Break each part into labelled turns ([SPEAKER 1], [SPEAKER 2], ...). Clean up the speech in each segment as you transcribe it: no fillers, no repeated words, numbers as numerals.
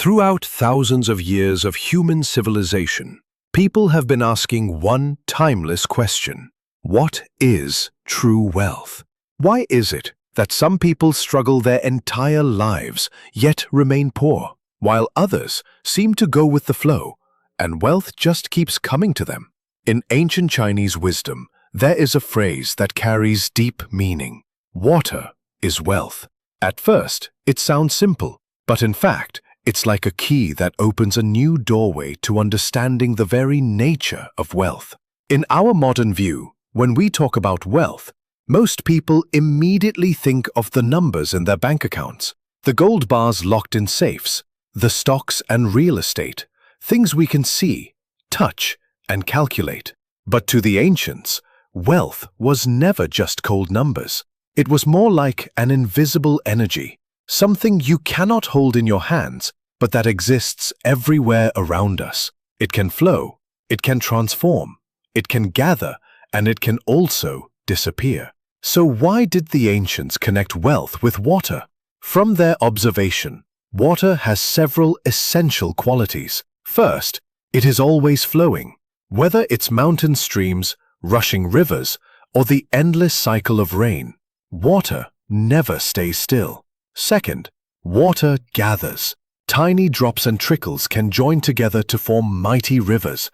[SPEAKER 1] Throughout thousands of years of human civilization, people have been asking one timeless question. What is true wealth? Why is it that some people struggle their entire lives yet remain poor, while others seem to go with the flow, and wealth just keeps coming to them? In ancient Chinese wisdom, there is a phrase that carries deep meaning. Water is wealth. At first, it sounds simple, but in fact, it's like a key that opens a new doorway to understanding the very nature of wealth. In our modern view, when we talk about wealth, most people immediately think of the numbers in their bank accounts, the gold bars locked in safes, the stocks and real estate, things we can see, touch, and calculate. But to the ancients, wealth was never just cold numbers. It was more like an invisible energy, something you cannot hold in your hands, but that exists everywhere around us. It can flow, it can transform, it can gather, and it can also disappear. So why did the ancients connect wealth with water? From their observation, water has several essential qualities. First, it is always flowing. Whether it's mountain streams, rushing rivers, or the endless cycle of rain, water never stays still. Second, water gathers. Tiny drops and trickles can join together to form mighty rivers,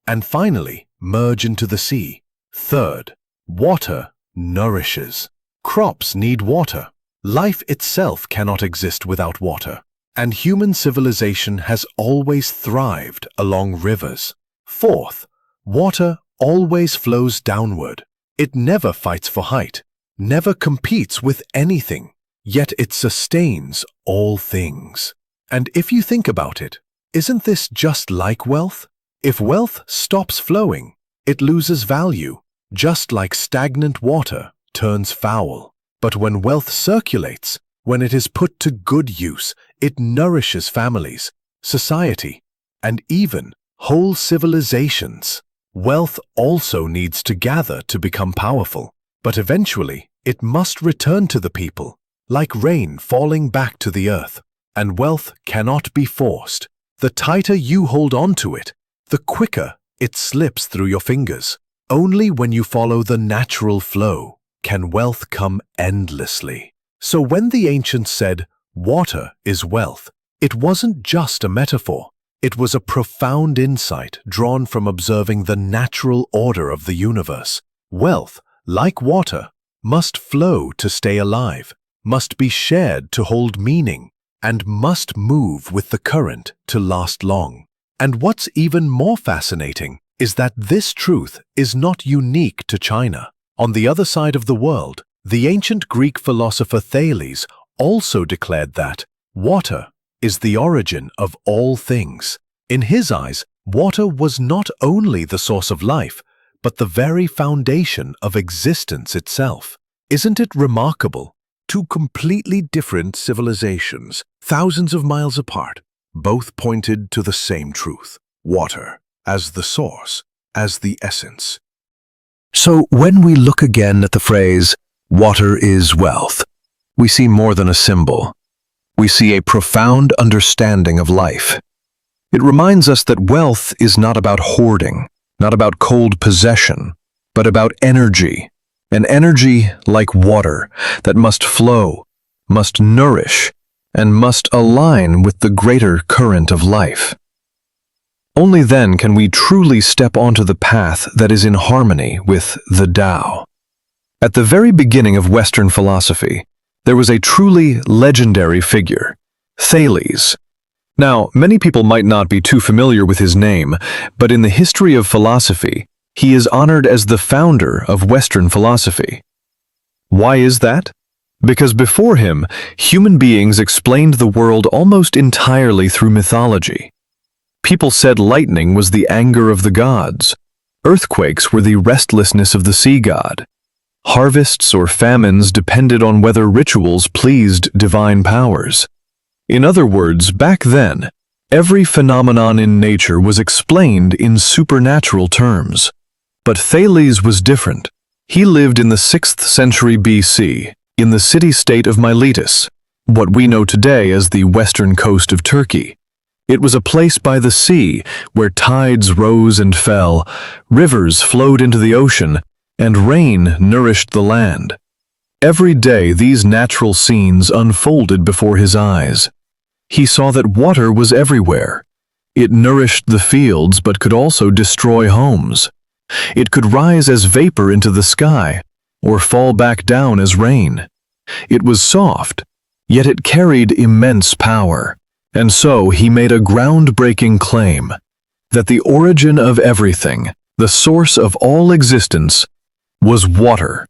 [SPEAKER 1] and finally merge into the sea. Third, water nourishes. Crops need water. Life itself cannot exist without water, and human civilization has always thrived along rivers. Fourth, water always flows downward. It never fights for height, never competes with anything, yet it sustains all things. And if you think about it, isn't this just like wealth? If wealth stops flowing, it loses value, just like stagnant water turns foul. But when wealth circulates, when it is put to good use, it nourishes families, society, and even whole civilizations. Wealth also needs to gather to become powerful, but eventually it must return to the people, like rain falling back to the earth. And wealth cannot be forced. The tighter you hold on to it, the quicker it slips through your fingers. Only when you follow the natural flow can wealth come endlessly. So when the ancients said, water is wealth, it wasn't just a metaphor. It was a profound insight drawn from observing the natural order of the universe. Wealth, like water, must flow to stay alive, must be shared to hold meaning, and must move with the current to last long. And what's even more fascinating is that this truth is not unique to China. On the other side of the world, the ancient Greek philosopher Thales also declared that water is the origin of all things. In his eyes, water was not only the source of life, but the very foundation of existence itself. Isn't it remarkable? Two completely different civilizations, thousands of miles apart, both pointed to the same truth: water as the source, as the essence. So when we look again at the phrase, water is wealth, we see more than a symbol. We see a profound understanding of life. It reminds us that wealth is not about hoarding, not about cold possession, but about energy. An energy like water that must flow, must nourish, and must align with the greater current of life. Only then can we truly step onto the path that is in harmony with the Tao. At the very beginning of Western philosophy, there was a truly legendary figure, Thales. Now, many people might not be too familiar with his name, but in the history of philosophy, he is honored as the founder of Western philosophy. Why is that? Because before him, human beings explained the world almost entirely through mythology. People said lightning was the anger of the gods, earthquakes were the restlessness of the sea god, harvests or famines depended on whether rituals pleased divine powers. In other words, back then, every phenomenon in nature was explained in supernatural terms. But Thales was different. He lived in the 6th century BC, in the city-state of Miletus, what we know today as the western coast of Turkey.
[SPEAKER 2] It was a place by the sea where tides rose and fell, rivers flowed into the ocean, and rain nourished the land. Every day these natural scenes unfolded before his eyes. He saw that water was everywhere. It nourished the fields but could also destroy homes. It could rise as vapor into the sky, or fall back down as rain. It was soft, yet it carried immense power. And so he made a groundbreaking claim that the origin of everything, the source of all existence, was water.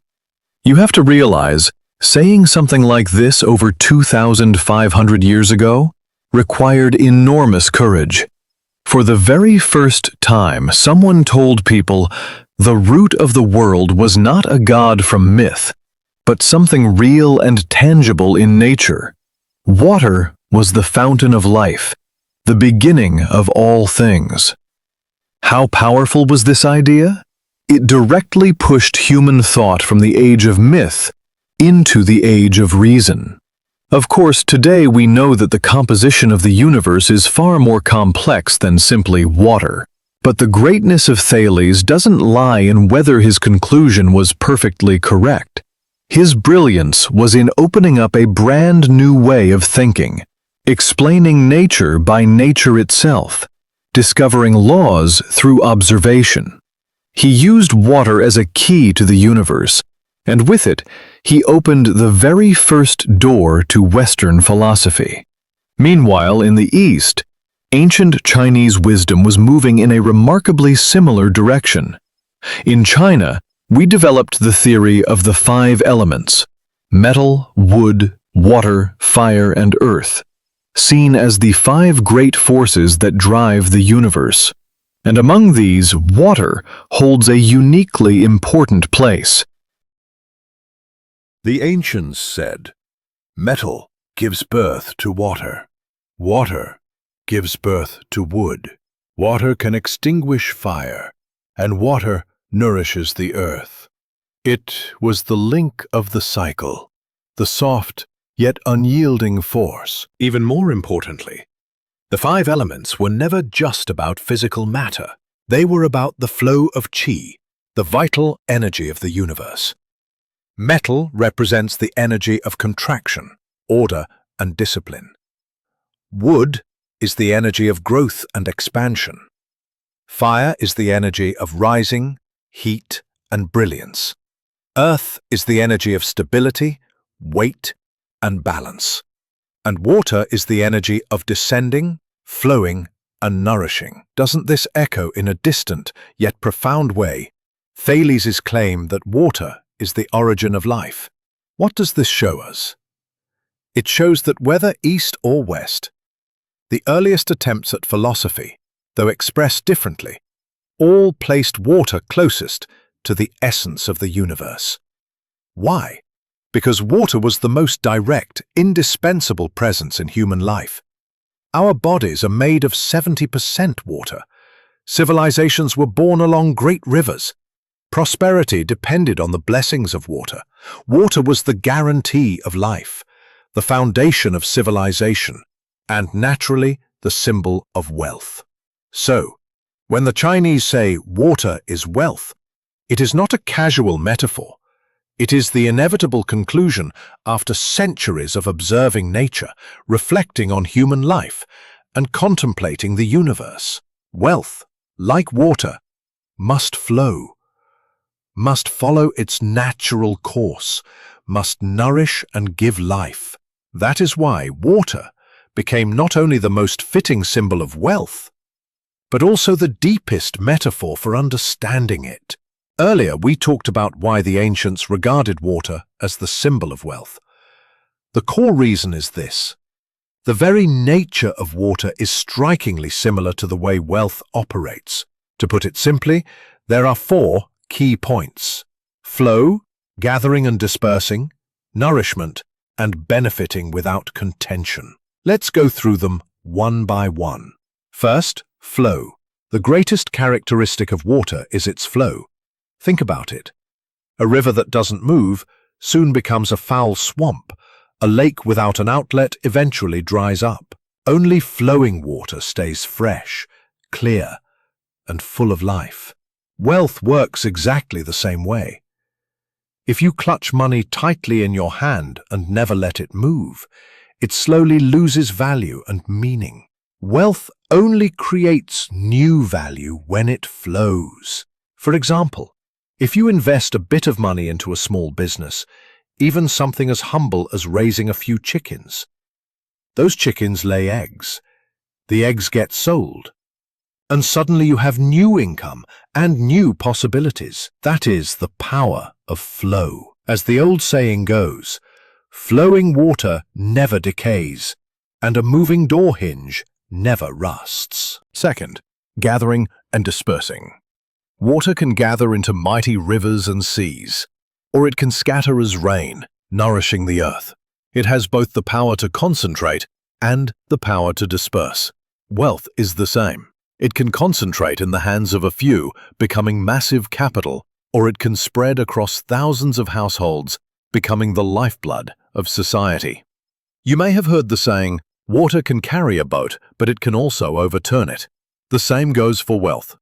[SPEAKER 2] You have to realize, saying something like this over 2,500 years ago required enormous courage. For the very first time, someone told people the root of the world was not a god from myth, but something real and tangible in nature. Water was the fountain of life, the beginning of all things. How powerful was this idea? It directly pushed human thought from the age of myth into the age of reason. Of course, today we know that the composition of the universe is far more complex than simply water. But the greatness of Thales doesn't lie in whether his conclusion was perfectly correct. His brilliance was in opening up a brand new way of thinking, explaining nature by nature itself, discovering laws through observation. He used water as a key to the universe, and with it, he opened the very first door to Western philosophy. Meanwhile, in the East, ancient Chinese wisdom was moving in a remarkably similar direction. In China, we developed the theory of the 5 elements: metal, wood, water, fire, and earth, seen as the 5 great forces that drive the universe. And among these, water holds a uniquely important place.
[SPEAKER 1] The ancients said, metal gives birth to water. Water gives birth to wood. Water can extinguish fire, and water nourishes the earth. It was the link of the cycle, the soft yet unyielding force. Even more importantly, the 5 elements were never just about physical matter. They were about the flow of qi, the vital energy of the universe. Metal represents the energy of contraction, order, and discipline. Wood is the energy of growth and expansion. Fire is the energy of rising, heat, and brilliance. Earth is the energy of stability, weight, and balance. And water is the energy of descending, flowing, and nourishing. Doesn't this echo in a distant yet profound way Thales's claim that water is the origin of life? What does this show us? It shows that whether East or West, the earliest attempts at philosophy, though expressed differently, all placed water closest to the essence of the universe. Why? Because water was the most direct, indispensable presence in human life. Our bodies are made of 70% water. Civilizations were born along great rivers. Prosperity depended on the blessings of water. Water was the guarantee of life, the foundation of civilization, and naturally the symbol of wealth. So, when the Chinese say water is wealth, it is not a casual metaphor. It is the inevitable conclusion after centuries of observing nature, reflecting on human life, and contemplating the universe. Wealth, like water, must flow, must follow its natural course, must nourish and give life. That is why water became not only the most fitting symbol of wealth, but also the deepest metaphor for understanding it. Earlier, we talked about why the ancients regarded water as the symbol of wealth. The core reason is this: the very nature of water is strikingly similar to the way wealth operates. To put it simply, there are 4 key points: flow, gathering and dispersing, nourishment, and benefiting without contention. Let's go through them one by one. First, flow. The greatest characteristic of water is its flow. Think about it. A river that doesn't move soon becomes a foul swamp. A lake without an outlet eventually dries up. Only flowing water stays fresh, clear, and full of life. Wealth works exactly the same way. If you clutch money tightly in your hand and never let it move, it slowly loses value and meaning. Wealth only creates new value when it flows. For example, if you invest a bit of money into a small business, even something as humble as raising a few chickens, those chickens lay eggs. The eggs get sold, and suddenly you have new income and new possibilities. That is the power of flow. As the old saying goes, flowing water never decays, and a moving door hinge never rusts.
[SPEAKER 2] Second, gathering and dispersing. Water can gather into mighty rivers and seas, or it can scatter as rain, nourishing the earth. It has both the power to concentrate and the power to disperse. Wealth is the same. It can concentrate in the hands of a few, becoming massive capital, or it can spread across thousands of households, becoming the lifeblood of society. You may have heard the saying, water can carry a boat, but it can also overturn it. The same goes for wealth.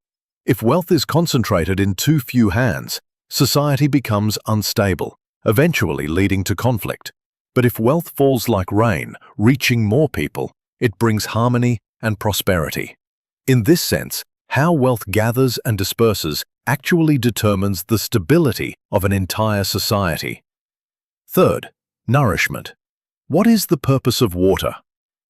[SPEAKER 2] If wealth is concentrated in too few hands, society becomes unstable, eventually leading to conflict. But if wealth falls like rain, reaching more people, it brings harmony and prosperity. In this sense, how wealth gathers and disperses actually determines the stability of an entire society. Third, nourishment. What is the purpose of water?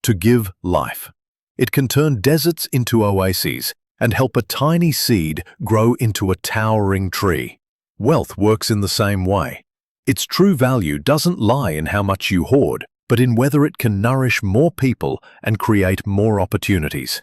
[SPEAKER 2] To give life. It can turn deserts into oases and help a tiny seed grow into a towering tree. Wealth works in the same way. Its true value doesn't lie in how much you hoard, but in whether it can nourish more people and create more opportunities.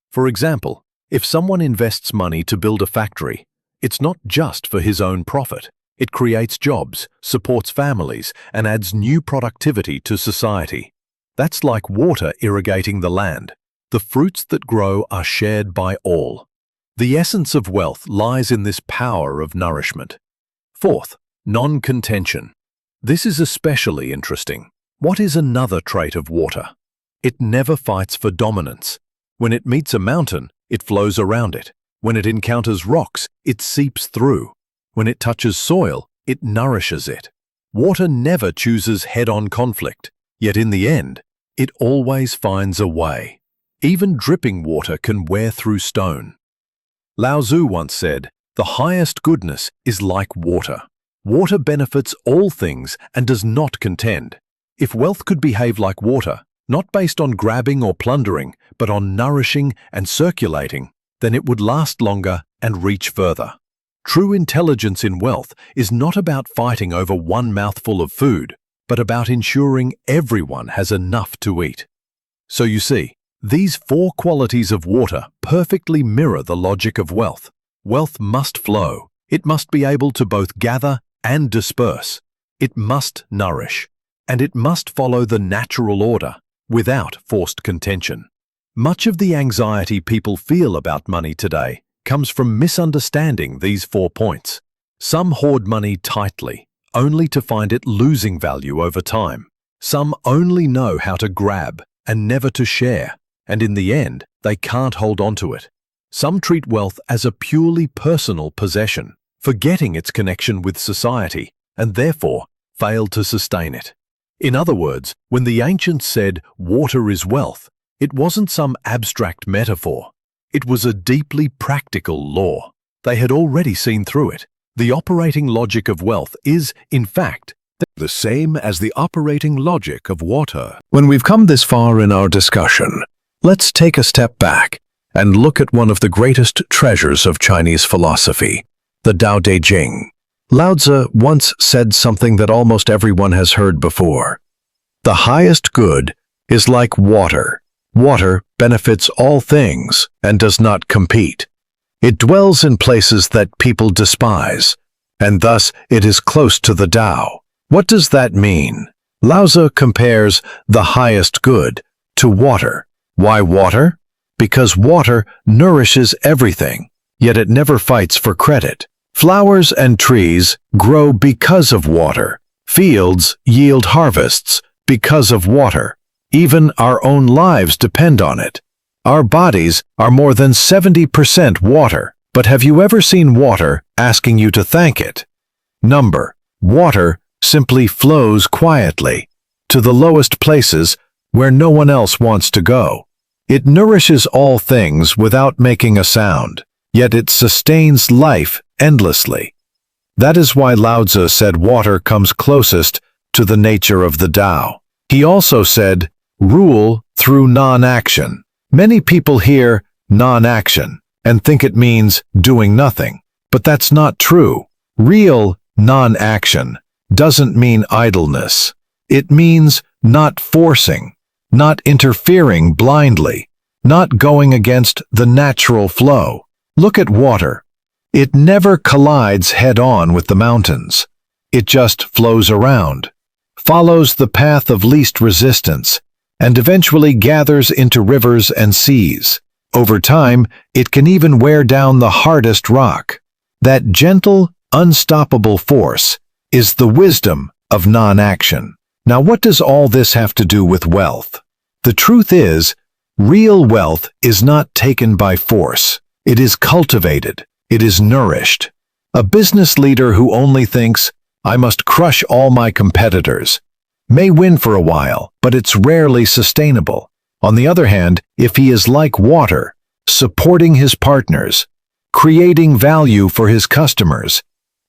[SPEAKER 2] For example, if someone invests money to build a factory, it's not just for his own profit. It creates jobs, supports families, and adds new productivity to society. That's like water irrigating the land. The fruits that grow are shared by all. The essence of wealth lies in this power of nourishment. Fourth, non-contention. This is especially interesting. What is another trait of water? It never fights for dominance. When it meets a mountain, it flows around it. When it encounters rocks, it seeps through. When it touches soil, it nourishes it. Water never chooses head-on conflict, yet in the end, it always finds a way. Even dripping water can wear through stone. Lao Tzu once said, "The highest goodness is like water." Water benefits all things and does not contend. If wealth could behave like water, not based on grabbing or plundering, but on nourishing and circulating, then it would last longer and reach further. True intelligence in wealth is not about fighting over one mouthful of food, but about ensuring everyone has enough to eat. So you see, these four qualities of water perfectly mirror the logic of wealth. Wealth must flow. It must be able to both gather and disperse. It must nourish, and it must follow the natural order without forced contention. Much of the anxiety people feel about money today comes from misunderstanding these 4 points. Some hoard money tightly, only to find it losing value over time. Some only know how to grab and never to share, and in the end, they can't hold on to it. Some treat wealth as a purely personal possession, forgetting its connection with society, and therefore fail to sustain it. In other words, when the ancients said water is wealth, it wasn't some abstract metaphor. It was a deeply practical law. They had already seen through it. The operating logic of wealth is, in fact, the same as the operating logic of water. When we've come this far in our discussion, let's take a step back and look at one of the greatest treasures of Chinese philosophy, the Tao Te Ching. Lao Tzu once said something that almost everyone has heard before. The highest good is like water. Water benefits all things and does not compete. It dwells in places that people despise, and thus it is close to the Tao. What does that mean? Lao Tzu compares the highest good to water. Why water? Because water nourishes everything, yet it never fights for credit. Flowers and trees grow because of water. Fields yield harvests because of water.
[SPEAKER 1] Even our own lives depend on it. Our bodies are more than 70% water, but have you ever seen water asking you to thank it? Water simply flows quietly to the lowest places where no one else wants to go. It nourishes all things without making a sound, yet it sustains life endlessly. That is why Lao Tzu said water comes closest to the nature of the Tao. He also said, rule through non-action. Many people hear non-action and think it means doing nothing, but that's not true. Real non-action doesn't mean idleness. It means not forcing, not interfering blindly, not going against the natural flow. Look at water. It never collides head-on with the mountains. It just flows around, follows the path of least resistance, and eventually gathers into rivers and seas. Over time, it can even wear down the hardest rock. That gentle, unstoppable force is the wisdom of non-action. Now, what does all this have to do with wealth? The truth is, real wealth is not taken by force. It is cultivated. It is nourished. A business leader who only thinks, I must crush all my competitors, may win for a while, but it's rarely sustainable. On the other hand, if he is like water, supporting his partners, creating value for his customers,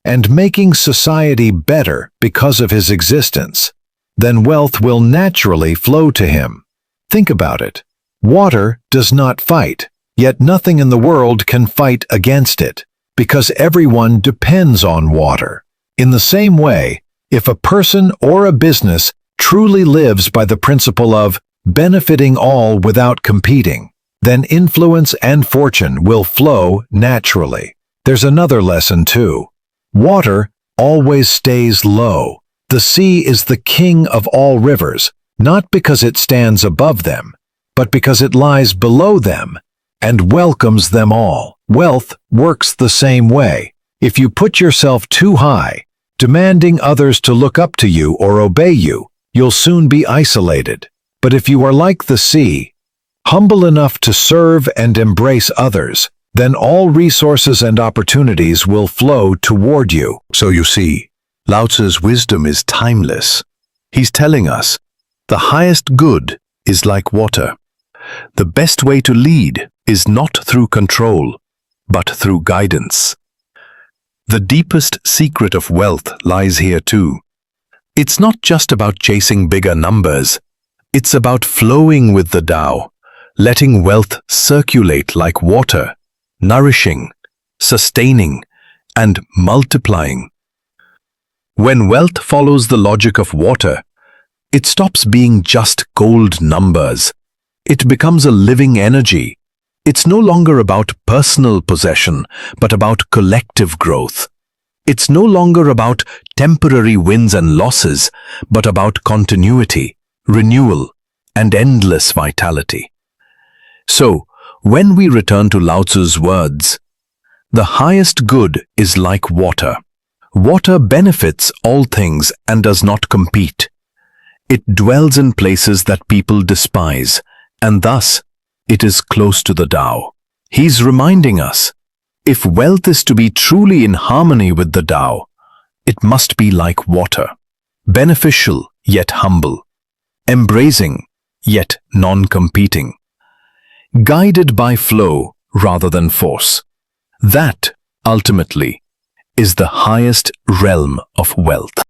[SPEAKER 1] and making society better because of his existence, then wealth will naturally flow to him. Think about it. Water does not fight, yet nothing in the world can fight against it, because everyone depends on water. In the same way, if a person or a business truly lives by the principle of benefiting all without competing, then influence and fortune will flow naturally. There's another lesson too. Water always stays low. The sea is the king of all rivers, not because it stands above them, but because it lies below them and welcomes them all. Wealth works the same way. If you put yourself too high, demanding others to look up to you or obey you, you'll soon be isolated. But if you are like the sea, humble enough to serve and embrace others, then all resources and opportunities will flow toward you. So you see, Lao Tzu's wisdom is timeless. He's telling us, the highest good is like water. The best way to lead is not through control, but through guidance. The deepest secret of wealth lies here too. It's not just about chasing bigger numbers. It's about flowing with the Tao, letting wealth circulate like water, nourishing, sustaining, and multiplying. When wealth follows the logic of water, it stops being just cold numbers. It becomes a living energy. It's no longer about personal possession, but about collective growth. It's no longer about temporary wins and losses, but about continuity, renewal, and endless vitality. So, when we return to Lao Tzu's words, the highest good is like water. Water benefits all things and does not compete. It dwells in places that people despise, and thus, it is close to the Tao. He's reminding us, if wealth is to be truly in harmony with the Tao, it must be like water, beneficial yet humble, embracing yet non-competing, guided by flow rather than force. That, ultimately, is the highest realm of wealth.